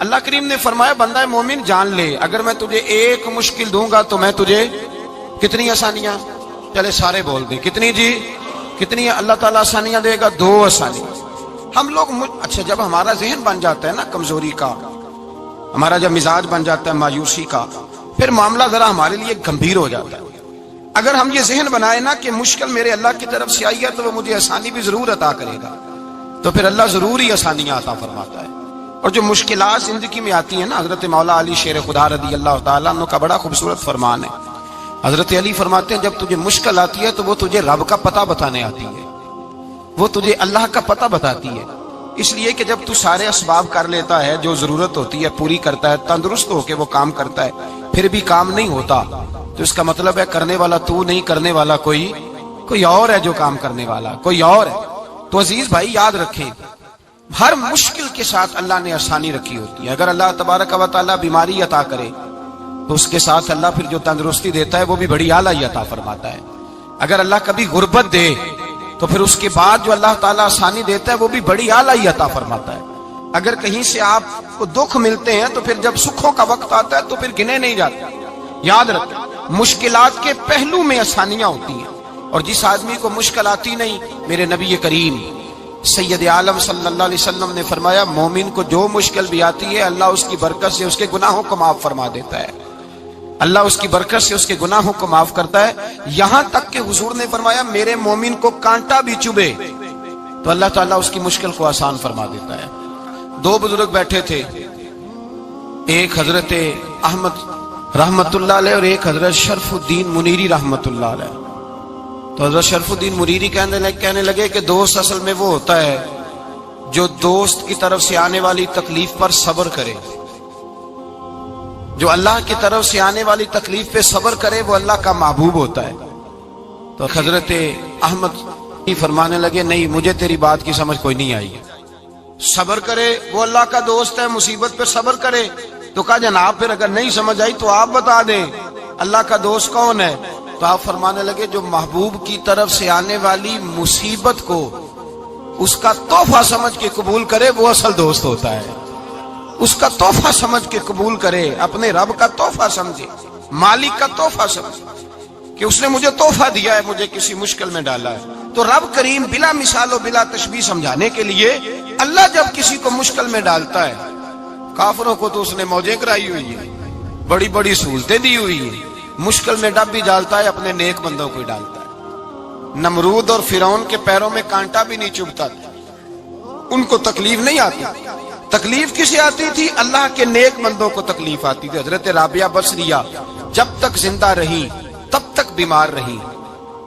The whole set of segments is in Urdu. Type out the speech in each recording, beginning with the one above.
اللہ کریم نے فرمایا بندہ مومن جان لے اگر میں تجھے ایک مشکل دوں گا تو میں تجھے کتنی آسانیاں، چلے سارے بول دیں کتنی جی، کتنی اللہ تعالیٰ آسانیاں دے گا؟ 2 آسانی۔ ہم لوگ اچھا جب ہمارا ذہن بن جاتا ہے نا کمزوری کا، ہمارا جب مزاج بن جاتا ہے مایوسی کا، پھر معاملہ ذرا ہمارے لیے گمبھیر ہو جاتا ہے۔ اگر ہم یہ ذہن بنائے نا کہ مشکل میرے اللہ کی طرف سے آئی ہے تو وہ مجھے آسانی بھی ضرور عطا کرے گا، تو پھر اللہ ضرور ہی آسانیاں عطا فرماتا ہے۔ اور جو مشکلات زندگی میں آتی ہیں نا، حضرت مولا علی شیر خدا رضی اللہ تعالیٰ عنہ کا بڑا خوبصورت فرمان ہے۔ حضرت علی فرماتے ہیں جب تجھے مشکل آتی ہے تو وہ تجھے رب کا پتہ بتانے آتی ہے، وہ تجھے اللہ کا پتہ بتاتی ہے، اس لیے کہ جب تو سارے اسباب کر لیتا ہے، جو ضرورت ہوتی ہے پوری کرتا ہے، تندرست ہو کے وہ کام کرتا ہے، پھر بھی کام نہیں ہوتا تو اس کا مطلب ہے کرنے والا تو نہیں، کرنے والا کوئی اور ہے، جو کام کرنے والا کوئی اور ہے۔ تو عزیز بھائی یاد رکھیں ہر مشکل کے ساتھ اللہ نے آسانی رکھی ہوتی ہے۔ اگر اللہ تبارک و تعالیٰ بیماری عطا کرے تو اس کے ساتھ اللہ پھر جو تندرستی دیتا ہے وہ بھی بڑی اعلیٰ ہی عطا فرماتا ہے۔ اگر اللہ کبھی غربت دے تو پھر اس کے بعد جو اللہ تعالیٰ آسانی دیتا ہے وہ بھی بڑی اعلیٰ ہی عطا فرماتا ہے۔ اگر کہیں سے آپ کو دکھ ملتے ہیں تو پھر جب سکھوں کا وقت آتا ہے تو پھر گنے نہیں جاتے۔ یاد رکھیں مشکلات کے پہلو میں آسانیاں ہوتی ہیں، اور جس آدمی کو مشکل آتی نہیں، میرے نبی کریم سید عالم صلی اللہ علیہ وسلم نے فرمایا مومن کو جو مشکل بھی آتی ہے اللہ اس کی برکت سے اس کے گناہوں کو معاف فرما دیتا ہے، اللہ اس کی برکت سے اس کے گناہوں کو معاف کرتا ہے، یہاں تک کہ حضور نے فرمایا میرے مومن کو کانٹا بھی چبھے تو اللہ تعالیٰ اس کی مشکل کو آسان فرما دیتا ہے۔ 2 بزرگ بیٹھے تھے، ایک حضرت احمد رحمت اللہ علیہ اور ایک حضرت شرف الدین منیری رحمت اللہ علیہ۔ تو حضرت شرف الدین منیری کہنے لگے کہ دوست اصل میں وہ ہوتا ہے جو دوست کی طرف سے آنے والی تکلیف پر صبر کرے، جو اللہ کی طرف سے آنے والی تکلیف پہ صبر کرے وہ اللہ کا محبوب ہوتا ہے۔ تو حضرت احمد فرمانے لگے نہیں مجھے تیری بات کی سمجھ کوئی نہیں آئی، صبر کرے وہ اللہ کا دوست ہے، مصیبت پہ صبر کرے۔ تو کہا جناب پھر اگر نہیں سمجھ آئی تو آپ بتا دیں اللہ کا دوست کون ہے؟ تو آپ فرمانے لگے جو محبوب کی طرف سے آنے والی مصیبت کو اس کا تحفہ سمجھ کے قبول کرے وہ اصل دوست ہوتا ہے، اس کا تحفہ سمجھ کے قبول کرے، اپنے رب کا تحفہ سمجھے، مالک کا تحفہ سمجھے کہ اس نے مجھے تحفہ دیا ہے، مجھے کسی مشکل میں ڈالا ہے۔ تو رب کریم بلا مثال و بلا تشبیہ سمجھانے کے لیے اللہ جب کسی کو مشکل میں ڈالتا ہے، کافروں کو تو اس نے موجیں کرائی ہوئی ہے، بڑی بڑی سہولتیں دی ہوئی ہیں، مشکل میں ڈب بھی ڈالتا ہے، اپنے نیک بندوں کو ہی ڈالتا ہے۔ نمرود اور فرعون کے پیروں میں کانٹا بھی نہیں چبھتا تھا، ان کو تکلیف نہیں آتی، تکلیف کسے آتی تھی؟ اللہ کے نیک بندوں کو تکلیف آتی تھی۔ حضرت رابعہ بصریہ جب تک زندہ رہی تب تک بیمار رہی،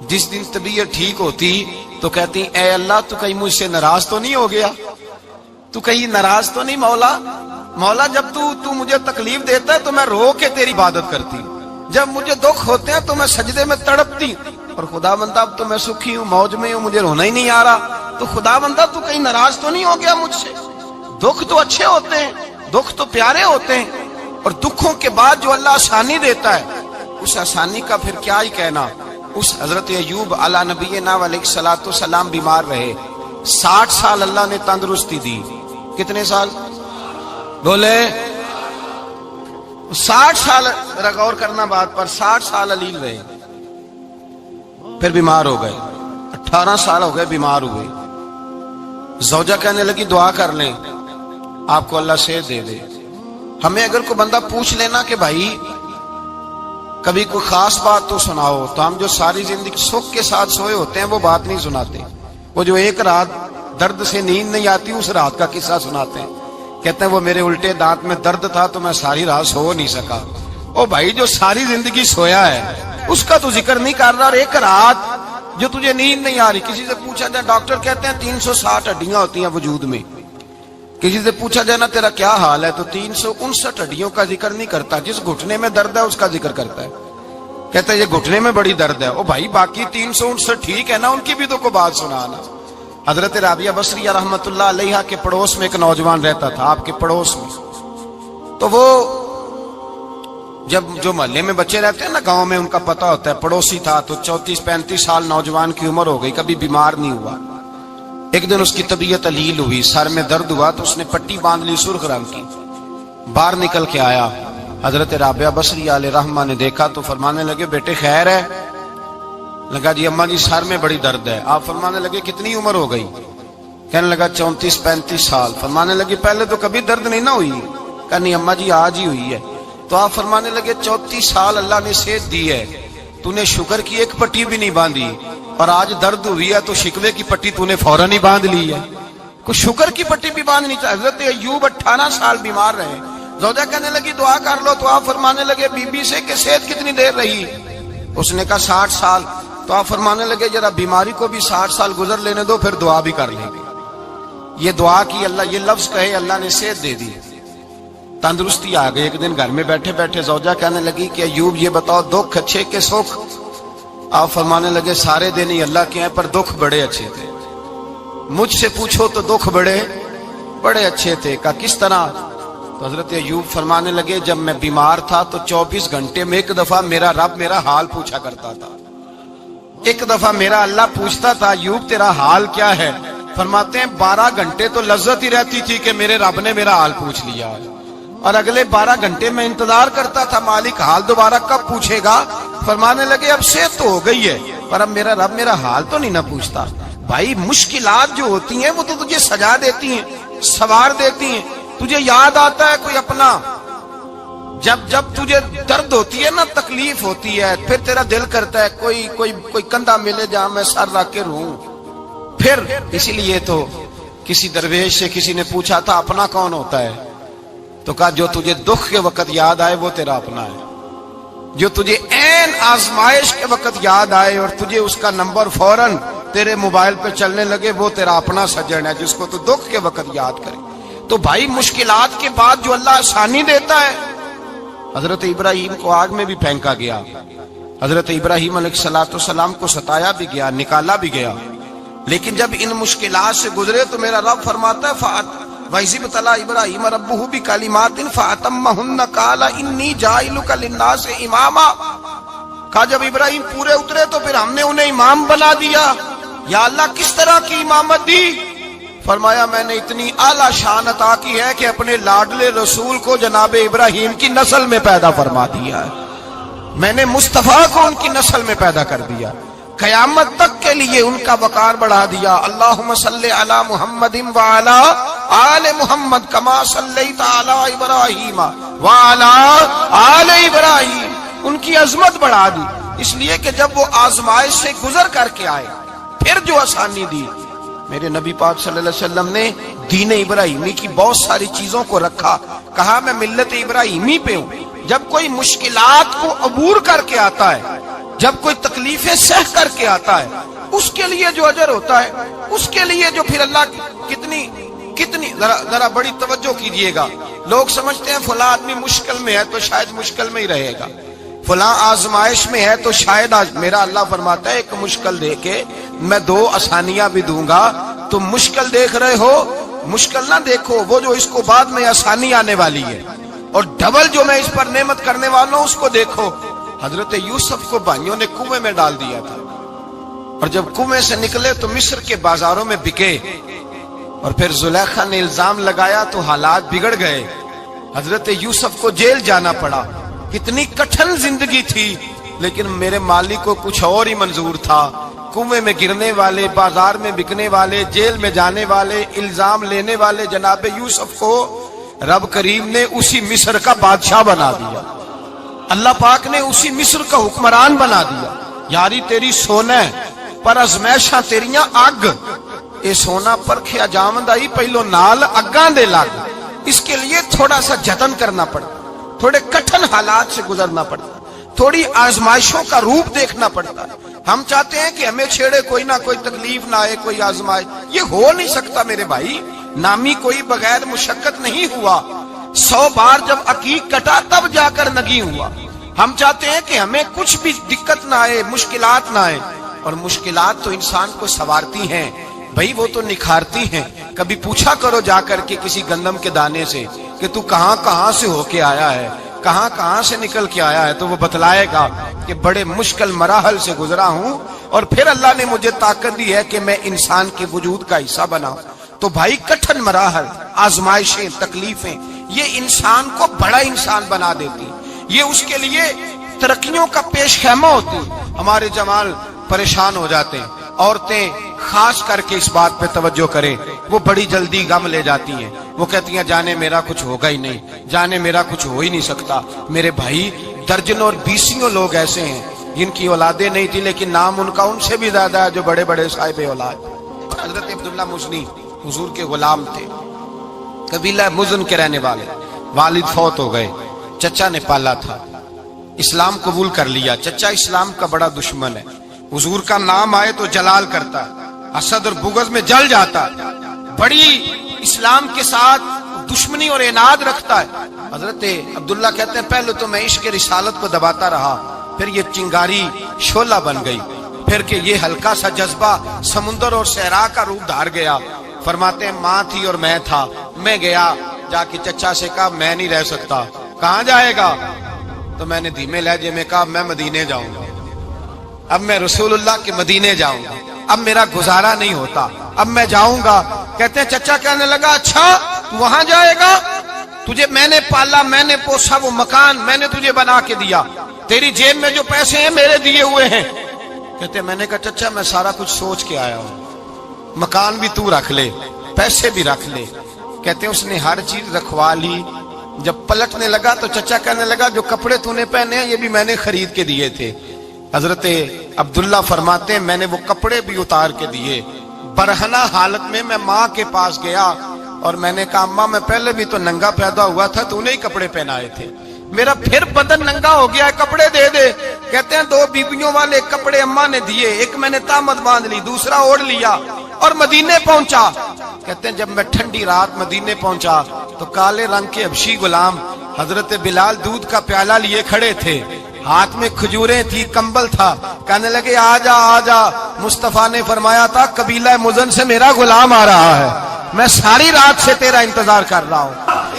جس دن طبیعت ٹھیک ہوتی تو کہتی اے اللہ تو کہیں مجھ سے ناراض تو نہیں ہو گیا، تو کہیں ناراض تو نہیں مولا جب تو مجھے تکلیف دیتا ہے تو میں رو کے تیری عبادت کرتی ہوں، جب مجھے دکھ ہوتے ہیں تو میں سجدے میں تڑپتی ہوں، اور خدا بندہ اب تو میں سکھی ہوں، موج میں ہوں، مجھے رونا ہی نہیں آ رہا، تو خدا بندہ تو کہیں ناراض تو نہیں ہو گیا مجھ سے؟ دکھ تو اچھے ہوتے ہیں، دکھ تو پیارے ہوتے ہیں، اور دکھوں کے بعد جو اللہ آسانی دیتا ہے اس آسانی کا پھر کیا ہی کہنا۔ اس حضرت ایوب علی نبینا علیہ الصلوۃ والسلام بیمار رہے، 60 سال اللہ نے تندرستی دی۔ کتنے سال بولے؟ 60 سال، غور کرنا بات پر، 60 سال علیل رہے، پھر بیمار ہو گئے، 18 سال ہو گئے بیمار ہوئے۔ زوجہ کہنے لگی دعا کر لیں آپ کو اللہ صحت دے دے۔ ہمیں اگر کوئی بندہ پوچھ لینا کہ بھائی کبھی کوئی خاص بات تو سناؤ، تو ہم جو ساری زندگی سکھ کے ساتھ سوئے ہوتے ہیں وہ بات نہیں سناتے، وہ جو ایک رات درد سے نیند نہیں آتی اس رات کا قصہ سناتے ہیں، کہتے ہیں وہ میرے الٹے دانت میں درد تھا تو میں ساری رات سو نہیں سکا۔ او بھائی جو ساری زندگی سویا ہے اس کا تو ذکر نہیں کر رہا، اور ایک رات جو تجھے نیند نہیں آ رہی۔ کسی سے پوچھا جائے، ڈاکٹر کہتے ہیں 360 ہڈیاں ہوتی ہیں وجود میں، کسی سے پوچھا جائے نا تیرا کیا حال ہے تو 359 ہڈیوں کا ذکر نہیں کرتا، جس گھٹنے میں درد ہے اس کا ذکر کرتا ہے، کہتا ہے یہ گھٹنے میں بڑی درد ہے۔ او بھائی باقی 359 ٹھیک ہے نا، ان کی بھی تو کوئی بات سنانا۔ حضرت رابعہ بصریہ رحمت اللہ علیہ کے پڑوس میں ایک نوجوان رہتا تھا، آپ کے پڑوس میں، تو وہ جب جو محلے میں بچے رہتے ہیں نا گاؤں میں ان کا پتہ ہوتا ہے، پڑوسی تھا تو 34-35 سال نوجوان کی عمر ہو گئی، کبھی بیمار نہیں ہوا۔ ایک دن اس کی طبیعت علیل ہوئی، سر میں درد ہوا تو اس نے پٹی باندھ لی سرخ رنگ کی، باہر نکل کے آیا، حضرت رابعہ بصری علیہ رحمہ نے دیکھا تو فرمانے لگے بیٹے خیر ہے؟ لگا جی اماں جی سر میں بڑی درد ہے۔ آپ فرمانے لگے کتنی عمر ہو گئی؟ کہنے لگا 34-35 سال۔ فرمانے لگے پہلے تو کبھی درد نہیں نہ ہوئی؟ کہا نہیں اماں جی آج ہی ہوئی ہے۔ تو آپ فرمانے لگے 34 سال اللہ نے صحت دی ہے، تو نے شکر کی ایک پٹی بھی نہیں باندھی، اور آج درد ہوئی ہے تو شکوے کی پٹی تو نے فوراً ہی باندھ لی ہے، کوئی شکر کی پٹی بھی باندھنی چاہیے۔ حضرت ایوب 18 سال بیمار رہے، زوجہ کہنے لگی دعا کر لو، تو آپ فرمانے لگے بی بی سے کہ صحت کتنی دیر رہی؟ اس نے کہا 60 سال۔ تو آپ فرمانے لگے ذرا بیماری کو بھی 60 سال گزر لینے دو، پھر دعا بھی کر لیں گے۔ یہ دعا کی، اللہ یہ لفظ کہے اللہ نے صحت دے دی، تندرستی آ گئی۔ ایک دن گھر میں بیٹھے بیٹھے زوجہ کہنے لگی کہ ایوب یہ بتاؤ دکھ اچھے کہ سکھ؟ آپ فرمانے لگے سارے دن ہی اللہ کے ہیں پر دکھ بڑے اچھے تھے، مجھ سے پوچھو تو دکھ بڑے اچھے تھے۔ کہا کس طرح؟ تو حضرت ایوب فرمانے لگے جب میں بیمار تھا تو 24 گھنٹے میں ایک دفعہ میرا رب میرا حال پوچھا کرتا تھا، ایک دفعہ میرا اللہ پوچھتا تھا ایوب تیرا حال کیا ہے؟ فرماتے ہیں 12 گھنٹے تو لذت ہی رہتی تھی کہ میرے رب نے میرا حال پوچھ لیا، اور اگلے 12 گھنٹے میں انتظار کرتا تھا مالک حال دوبارہ کب پوچھے گا۔ فرمانے لگے اب صحت تو ہو گئی ہے پر اب میرا رب میرا حال تو نہیں نہ پوچھتا۔ بھائی مشکلات جو ہوتی ہیں وہ تو تجھے سجا دیتی ہیں، سوار دیتی ہیں، تجھے یاد آتا ہے کوئی اپنا، جب تجھے درد ہوتی ہے نا، تکلیف ہوتی ہے، پھر تیرا دل کرتا ہے کوئی کندھا ملے جہاں میں سر رکھ کے رہوں۔ پھر اسی لیے تو کسی درویش سے کسی نے پوچھا تھا اپنا کون ہوتا ہے؟ تو کہا جو تجھے دکھ کے وقت یاد آئے وہ تیرا اپنا ہے، جو تجھے عین آزمائش کے وقت یاد آئے اور تجھے اس کا نمبر فوراً تیرے موبائل پہ چلنے لگے وہ تیرا اپنا سجن ہے، جس کو تو دکھ کے وقت یاد کرے۔ تو بھائی مشکلات کے بعد جو اللہ آسانی دیتا ہے، حضرت ابراہیم کو آگ میں بھی پھینکا گیا، حضرت ابراہیم علیہ السلام کو ستایا بھی گیا، نکالا بھی گیا، لیکن جب ان مشکلات سے گزرے تو میرا رب فرماتا ہے وَإِذِ ابْتَلَىٰ إِبْرَاهِيمَ رَبُّهُ بِكَلِمَاتٍ فَأَتَمَّهُنَّ قَالَ إِنِّي جَاعِلُكَ لِلنَّاسِ إِمَامًا۔ کہا جب ابراہیم پورے اترے تو پھر ہم نے انہیں امام بنا دیا۔ یا اللہ کس طرح کی امامت دی؟ فرمایا میں نے اتنی اعلیٰ شان عطا کی ہے کہ اپنے لاڈلے رسول کو جناب ابراہیم کی نسل میں پیدا فرما دیا ہے، میں نے مصطفیٰ کو ان کی نسل میں پیدا کر دیا، قیامت تک کے لیے ان کا وقار بڑھا دیا۔ اللہم صلی علی محمد وعلی آل محمد کما صلیت علی ابراہیم وعلی آل ابراہیم، ان کی عظمت بڑھا دی، اس لیے کہ جب وہ آزمائش سے گزر کر کے آئے پھر جو آسانی دی۔ میرے نبی پاک صلی اللہ علیہ وسلم نے دین ابراہیمی کی بہت ساری چیزوں کو رکھا، کہا میں ملت ابراہیمی پہ ہوں۔ جب کوئی مشکلات کو عبور کر کے آتا ہے، جب کوئی تکلیفیں سہ کر کے آتا ہے، اس کے لیے جو اجر ہوتا ہے، اس کے لیے جو پھر اللہ کتنی ذرا بڑی توجہ کیجئے گا۔ لوگ سمجھتے ہیں فلاں آدمی مشکل میں ہے تو شاید مشکل میں ہی رہے گا، فلاں آزمائش میں ہے تو شاید میرا اللہ فرماتا ہے ایک مشکل دے کے میں 2 آسانیاں بھی دوں گا۔ تم مشکل دیکھ رہے ہو، مشکل نہ دیکھو، وہ جو اس کو بعد میں آسانی آنے والی ہے، اور ڈبل جو میں اس پر نعمت کرنے والا ہوں اس کو دیکھو۔ حضرت یوسف کو بھائیوں نے کنویں میں ڈال دیا تھا، اور جب کنویں سے نکلے تو مصر کے بازاروں میں بکے، اور پھر زلیخا نے الزام لگایا تو حالات بگڑ گئے، حضرت یوسف کو جیل جانا پڑا۔ کتنی کٹھن زندگی تھی، لیکن میرے مالک کو کچھ اور ہی منظور تھا۔ کنویں میں گرنے والے، بازار میں بکنے والے، جیل میں جانے والے، الزام لینے والے جناب یوسف کو رب کریم نے اسی مصر کا بادشاہ بنا دیا، اللہ پاک نے اسی مصر کا حکمران بنا دیا۔ یاری تیری سونا پر ازمیشاں تیریاں اگ، اے سونا پرکھیا جاوندائی پہلو نال اگاں دے لگ، اس کے لیے تھوڑا سا جتن کرنا پڑتا، تھوڑے کٹھن حالات سے گزرنا پڑتا، تھوڑی آزمائشوں کا روپ دیکھنا پڑتا۔ ہم چاہتے ہیں کہ ہمیں چھیڑے کوئی نہ کوئی تکلیف نہ آئے، کوئی آزمائش، یہ ہو نہیں سکتا میرے بھائی، نامی کوئی بغیر مشقت نہیں ہوا، 100 بار جب عقیق کٹا تب جا کر نگی ہوا۔ ہم چاہتے ہیں کہ ہمیں کچھ بھی دقت نہ آئے، مشکلات نہ آئے، اور مشکلات تو انسان کو سنوارتی ہیں بھائی، وہ تو نکھارتی ہیں۔ کبھی پوچھا کرو جا کر کے کسی گندم کے دانے سے کہ تو کہاں سے ہو کے آیا ہے، کہاں سے نکل کے آیا ہے، تو وہ بتلائے گا کہ بڑے مشکل مراحل سے گزرا ہوں، اور پھر اللہ نے مجھے طاقت دی ہے کہ میں انسان کے وجود کا حصہ بناؤں۔ تو بھائی کٹھن مراحل، آزمائشیں، تکلیفیں، یہ انسان کو بڑا انسان بنا دیتی، یہ اس کے لیے ترقیوں کا پیش خیمہ ہوتی۔ ہمارے جمال پریشان ہو جاتے ہیں، عورتیں خاص کر کے اس بات پہ توجہ کریں، وہ بڑی جلدی غم لے جاتی ہیں، وہ کہتی ہیں جانے میرا کچھ ہوگا ہی نہیں، جانے میرا کچھ ہو ہی نہیں سکتا۔ میرے بھائی درجنوں اور بیسیوں لوگ ایسے ہیں جن کی اولادیں نہیں تھی لیکن نام ان کا ان سے بھی زیادہ ہے جو بڑے بڑے صاحب اولاد۔ حضرت عبداللہ مزنی حضور کے غلام تھے، قبیلہ مزن کے رہنے والے، والد فوت ہو گئے، چچا نے پالا تھا، اسلام قبول کر لیا۔ چچا اسلام کا بڑا دشمن ہے، حضور کا نام آئے تو جلال کرتا، حسد اور بغض میں جل جاتا، بڑی اسلام کے ساتھ دشمنی اور عناد رکھتا ہے۔ حضرت عبداللہ کہتے ہیں پہلے تو میں عشق رسالت کو دباتا رہا، پھر یہ چنگاری شعلہ بن گئی، پھر کہ یہ ہلکا سا جذبہ سمندر اور صحرا کا روپ دھار گیا۔ فرماتے ہیں ماں تھی اور میں تھا، میں گیا جا کے چچا سے کہا میں نہیں رہ سکتا۔ کہاں جائے گا؟ تو میں نے دھیمے لہجے میں کہا میں مدینے جاؤں گا، اب میں رسول اللہ کے مدینے جاؤں گا، اب میرا گزارا نہیں ہوتا، اب میں جاؤں گا۔ کہتے ہیں چچا کہنے لگا اچھا تو وہاں جائے گا؟ تجھے میں نے پالا، میں نے پوسا، وہ مکان میں نے تجھے بنا کے دیا، تیری جیب میں جو پیسے ہیں میرے دیے ہوئے ہیں۔ کہتے ہیں میں نے کہا چچا میں سارا کچھ سوچ کے آیا ہوں، مکان بھی تو رکھ لے، پیسے بھی رکھ لے۔ کہتے ہیں اس نے ہر چیز رکھوا لی۔ جب پلٹنے لگا تو چچا کہنے لگا جو کپڑے تو نے پہنے ہیں یہ بھی میں نے خرید کے دیے تھے۔ حضرت عبداللہ فرماتے ہیں میں نے وہ کپڑے بھی اتار کے دیے، برہنہ حالت میں میں ماں کے پاس گیا اور میں نے کہا اماں میں پہلے بھی تو ننگا پیدا ہوا تھا، تو نے ہی کپڑے پہنائے تھے، میرا پھر بدن ننگا ہو گیا ہے، کپڑے دے دے۔ کہتے ہیں 2 بیبیوں والے کپڑے اماں نے دیے، ایک میں نے تامت باندھ لی، دوسرا اوڑھ لیا اور مدینے پہنچا۔ کہتے ہیں جب میں ٹھنڈی رات مدینے پہنچا تو کالے رنگ کے حبشی غلام حضرت بلال دودھ کا پیالہ لیے کھڑے تھے، ہاتھ میں کھجوریں تھی، کمبل تھا، کہنے لگے آجا آجا، مصطفیٰ نے فرمایا تھا قبیلہ مزن سے میرا غلام آ رہا ہے، میں ساری رات سے تیرا انتظار کر رہا ہوں۔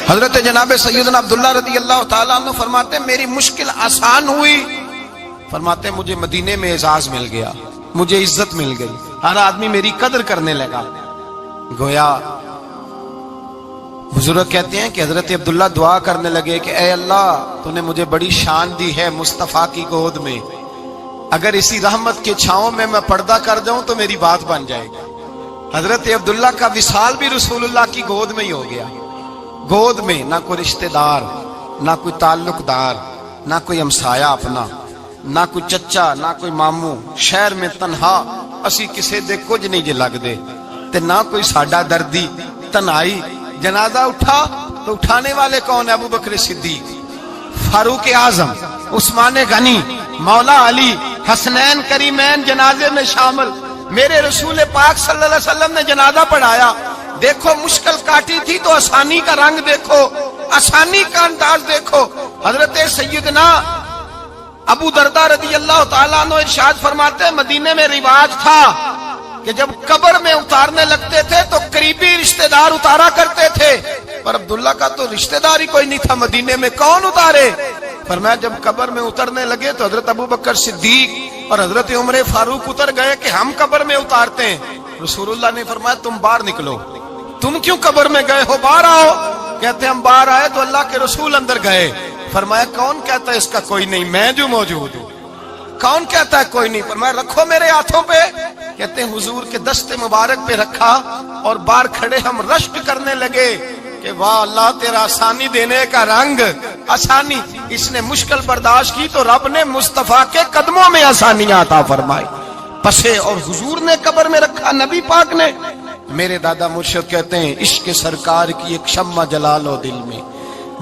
حضرت جناب سیدنا عبداللہ رضی اللہ تعالیٰ عنہ فرماتے ہیں میری مشکل آسان ہوئی، فرماتے ہیں مجھے مدینے میں اعزاز مل گیا، مجھے عزت مل گئی، ہر آدمی میری قدر کرنے لگا۔ گویا بزرگ کہتے ہیں کہ حضرت عبداللہ دعا کرنے لگے کہ اے اللہ تو نے مجھے بڑی شان دی ہے مصطفیٰ کی گود میں، اگر اسی رحمت کے چھاؤں میں پردہ کر جاؤں تو میری بات بن جائے گی۔ حضرت عبداللہ کا وصال بھی رسول اللہ کی گود میں ہی ہو گیا، گود میں نہ کوئی رشتہ دار، نہ کوئی تعلق دار، نہ کوئی ہمسایا اپنا، نہ کوئی چچا، نہ کوئی ماموں، شہر میں تنہا اسی کسے دے کچھ نہیں جے لگ دے تے نہ کوئی ساڈا دردی، تنہائی۔ جنازہ اٹھا تو اٹھانے والے کون؟ ابو بکر صدیق، فاروق اعظم، عثمان غنی، مولا علی، حسنین کریمین جنازے میں شامل۔ میرے رسول پاک صلی اللہ علیہ وسلم نے جنازہ پڑھایا، دیکھو مشکل کاٹی تھی تو آسانی کا رنگ دیکھو، آسانی کا انداز دیکھو۔ حضرت سیدنا ابو دردہ رضی اللہ تعالیٰ عنہ ارشاد فرماتے ہیں مدینے میں رواج تھا کہ جب قبر میں اتارنے لگتے تھے تو قریبی رشتہ دار اتارا کرتے تھے، پر عبداللہ کا تو رشتہ دار ہی کوئی نہیں تھا مدینے میں، کون اتارے؟ فرمایا جب قبر میں اترنے لگے تو حضرت ابو بکر صدیق اور حضرت عمر فاروق اتر گئے کہ ہم قبر میں اتارتے ہیں۔ رسول اللہ نے فرمایا تم باہر نکلو، تم کیوں قبر میں گئے ہو، باہر آؤ۔ کہتے ہیں ہم باہر آئے تو اللہ کے رسول اندر گئے، فرمایا کون کہتا ہے اس کا کوئی نہیں، میں جو موجود ہوں، کون کہتا ہے کوئی نہیں؟ فرمایا رکھو میرے ہاتھوں پہ۔ کہتے ہیں حضور کے دست مبارک پہ رکھا اور باہر کھڑے ہم رشک کرنے لگے کہ واہ اللہ تیرا آسانی دینے کا رنگ، آسانی۔ اس نے مشکل برداشت کی تو رب نے مصطفیٰ کے قدموں میں آسانیاں عطا فرمائی، پسے اور حضور نے قبر میں رکھا، نبی پاک نے۔ میرے دادا مرشد کہتے ہیں عشق سرکار کی ایک شمع جلا لو دل میں،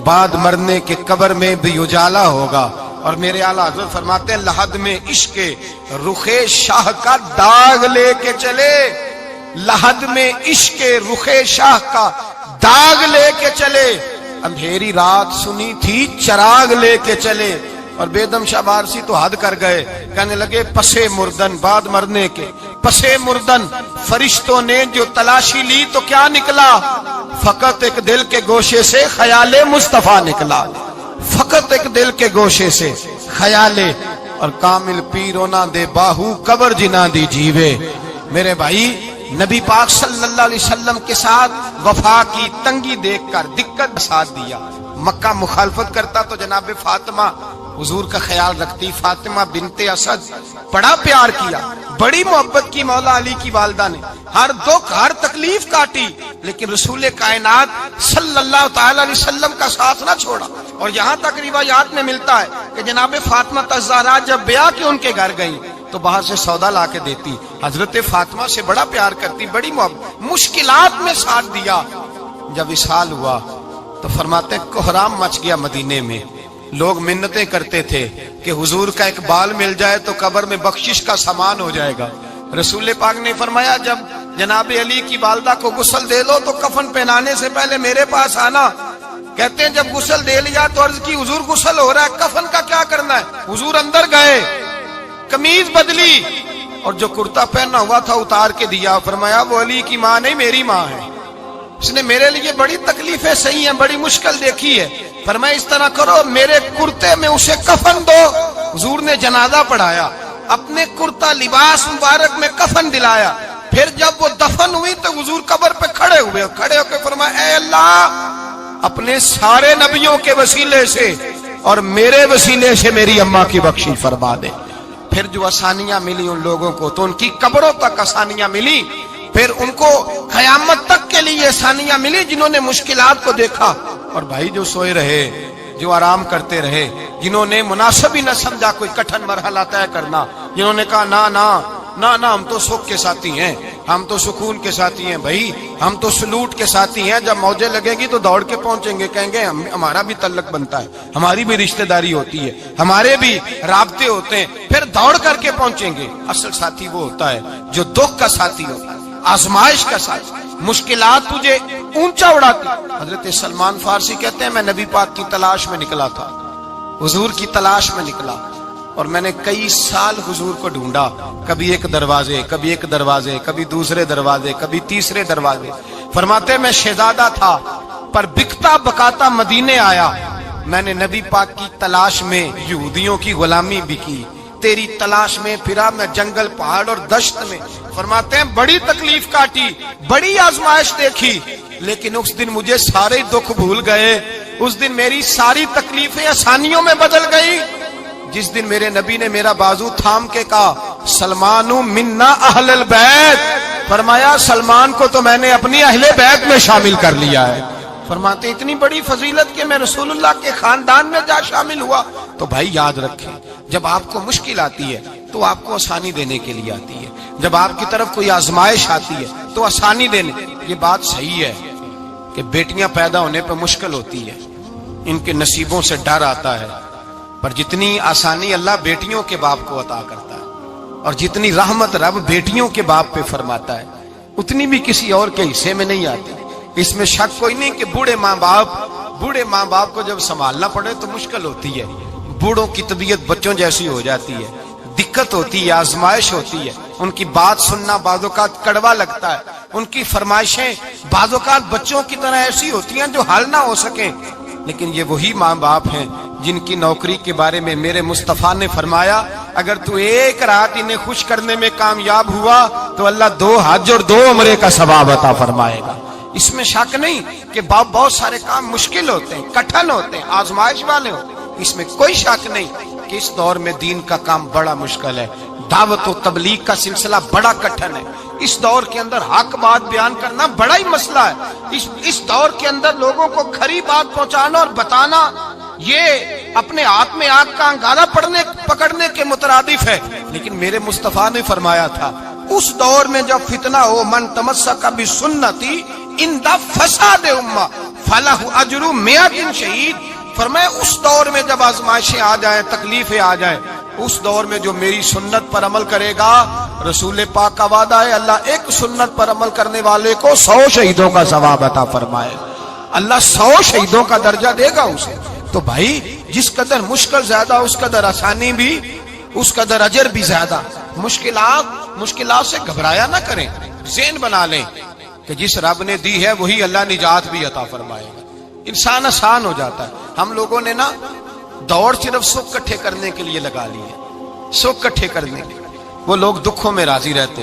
بعد مرنے کے قبر میں بھی اجالا ہوگا۔ اور میرے اعلیٰ حضرت فرماتے ہیں لحد میں عشق رخ شاہ کا داغ لے کے چلے، لحد میں عشق رخ شاہ کا داغ لے کے چلے، اندھیری رات سنی تھی چراغ لے کے چلے۔ اور بیدم شاہ بارسی تو حد کر گئے، کہنے لگے پسے مردن، بعد مرنے کے پسے مردن فرشتوں نے جو تلاشی لی تو کیا نکلا؟ فقط ایک دل کے گوشے سے خیال مصطفیٰ نکلا، فقط ایک دل کے گوشے سے خیال۔ اور کامل پیرو نہ دے باہو قبر جنا دی جیوے۔ میرے بھائی نبی پاک صلی اللہ علیہ وسلم کے ساتھ وفا کی تنگی دیکھ کر دقت ساتھ دیا. مکہ مخالفت کرتا تو جناب فاطمہ حضور کا خیال رکھتی. فاطمہ بنت اسد بڑا پیار کیا, بڑی محبت کی مولا علی کی والدہ نے, ہر دکھ ہر تکلیف کاٹی, لیکن رسول کائنات صلی اللہ تعالی علیہ وسلم کا ساتھ نہ چھوڑا. اور یہاں تک روایات میں ملتا ہے کہ جناب فاطمہ الزہرا جب بیعہ کے ان کے گھر گئی تو باہر سے سودا لا کے دیتی. حضرت فاطمہ سے بڑا پیار کرتی, بڑی محبت, مشکلات میں ساتھ دیا. جب وصال ہوا تو فرماتے کوہرام مچ گیا مدینے میں. لوگ منتیں کرتے تھے کہ حضور کا ایک بال مل جائے تو قبر میں بخشش کا سامان ہو جائے گا. رسول پاک نے فرمایا جب جناب علی کی والدہ کو غسل دے دو تو کفن پہنانے سے پہلے میرے پاس آنا. کہتے ہیں جب غسل دے لیا تو عرض کی حضور غسل ہو رہا ہے, کفن کا کیا کرنا ہے؟ حضور اندر گئے, قمیض بدلی اور جو کرتا پہنا ہوا تھا اتار کے دیا. فرمایا وہ علی کی ماں نہیں میری ماں ہے, اس نے میرے لیے بڑی تکلیفیں سہی ہیں, بڑی مشکل دیکھی ہے. فرمایا اس طرح کرو میرے کرتے میں اسے کفن دو. حضور نے جنازہ پڑھایا, اپنے کرتا لباس مبارک میں کفن دلایا. پھر جب وہ دفن ہوئی تو حضور قبر پہ کھڑے ہوئے, کھڑے ہو کے فرمایا اے اللہ اپنے سارے نبیوں کے وسیلے سے اور میرے وسیلے سے میری اماں کی بخشش فرما دے. پھر جو آسانیاں ملی ان لوگوں کو تو ان کی قبروں تک آسانیاں ملی, پھر ان کو قیامت تک کے لیے آسانیاں ملی جنہوں نے مشکلات کو دیکھا. اور بھائی جو سوئے رہے, جو آرام کرتے رہے, جنہوں نے مناسب ہی نہ سمجھا کوئی کٹھن مرحلہ طے کرنا, جنہوں نے کہا نا نا نا نا ہم تو سکھ کے ساتھی ہیں, ہم تو سکون کے ساتھی ہیں, بھائی ہم تو سلوٹ کے ساتھی ہیں, جب موجیں لگے گی تو دوڑ کے پہنچیں گے, کہیں گے ہمارا بھی تعلق بنتا ہے, ہماری بھی رشتہ داری ہوتی ہے, ہمارے بھی رابطے ہوتے ہیں, پھر دوڑ کر کے پہنچیں گے. اصل ساتھی وہ ہوتا ہے جو دکھ کا ساتھی ہوتا ہے, آزمائش کا ساتھی, مشکلات تجھے اونچا اڑاتی. حضرت سلمان فارسی کہتے ہیں میں نبی پاک کی تلاش میں نکلا تھا, حضور کی تلاش میں نکلا, اور میں نے کئی سال حضور کو ڈھونڈا, کبھی ایک دروازے, کبھی ایک دروازے, کبھی دوسرے دروازے, کبھی تیسرے دروازے. فرماتے میں شہزادہ تھا پر بکتا بکاتا مدینے آیا. میں نے نبی پاک کی تلاش میں یہودیوں کی غلامی بھی کی, تیری تلاش میں پھرا میں جنگل پہاڑ اور دشت میں. فرماتے ہیں بڑی تکلیف کاٹی, بڑی آزمائش دیکھی, لیکن اس دن مجھے سارے دکھ بھول گئے. اس دن میری ساری تکلیفیں آسانیوں میں بدل گئی جس دن میرے نبی نے میرا بازو تھام کے کہا سلمانو منا اہل البیت. فرمایا سلمان کو تو میں نے اپنی اہل بیت میں شامل کر لیا ہے. فرماتے اتنی بڑی فضیلت کہ میں رسول اللہ کے خاندان میں جا شامل ہوا. تو بھائی یاد رکھیں, جب آپ کو مشکل آتی ہے تو آپ کو آسانی دینے کے لیے آتی ہے, جب آپ کی طرف کوئی آزمائش آتی ہے تو آسانی دینے. یہ بات صحیح ہے کہ بیٹیاں پیدا ہونے پہ مشکل ہوتی ہے, ان کے نصیبوں سے ڈر آتا ہے, پر جتنی آسانی اللہ بیٹیوں کے باپ کو عطا کرتا ہے اور جتنی رحمت رب بیٹیوں کے باپ پہ فرماتا ہے اتنی بھی کسی اور کے حصے میں نہیں آتی. اس میں شک کوئی نہیں کہ بوڑھے ماں باپ کو جب سنبھالنا پڑے تو مشکل ہوتی ہے. بوڑھوں کی طبیعت بچوں جیسی ہو جاتی ہے, دقت ہوتی ہے, آزمائش ہوتی ہے, ان کی بات سننا بعض اوقات کڑوا لگتا ہے, ان کی فرمائشیں بعض اوقات بچوں کی طرح ایسی ہوتی ہیں جو حل نہ ہو سکیں. لیکن یہ وہی ماں باپ ہیں جن کی نوکری کے بارے میں میرے مصطفیٰ نے فرمایا اگر تو ایک رات انہیں خوش کرنے میں کامیاب ہوا تو اللہ 2 حج اور 2 عمرے کا ثواب عطا فرمائے گا. اس میں شک نہیں کہ بہت سارے کام مشکل ہوتے ہیں, کٹھن ہوتے ہیں, آزمائش والے ہوتے ہیں, اس میں کوئی شک نہیں کہ اس دور میں دین کا کام بڑا مشکل ہے, دعوت و تبلیغ کا سلسلہ بڑا کٹھن ہے. اس دور کے اندر حق بات بیان کرنا بڑا ہی مسئلہ ہے. اس دور کے اندر لوگوں کو کھری بات پہنچانا اور بتانا یہ اپنے ہاتھ میں آگ کا انگارہ پکڑنے کے مترادف ہے. لیکن میرے مصطفیٰ نے فرمایا تھا اس دور میں جب فتنہ ہو من تمسک بسنتی عند فساد امہ فلہ اجر 100 شہید. فرمایا اس دور میں جب آزمائشیں آ جائیں, تکلیفیں آ جائیں, اس دور میں جو میری سنت پر عمل کرے گا, رسول پاک کا وعدہ ہے اللہ ایک سنت پر عمل کرنے والے کو 100 شہیدوں کا ثواب عطا فرمائے. اللہ 100 شہیدوں کا درجہ دے گا اسے. تو بھائی جس قدر مشکل زیادہ اس قدر آسانی بھی, اس قدر اجر بھی زیادہ. مشکلات سے گھبرایا نہ کریں, ذہن بنا لیں کہ جس رب نے دی ہے وہی اللہ نجات بھی عطا فرمائے گا. انسان آسان ہو جاتا ہے. ہم لوگوں نے نا دوڑ صرف سکھ کٹھے کرنے کے لیے لگا لی ہے, سکھ کٹھے کرنے کے. وہ لوگ دکھوں میں راضی رہتے,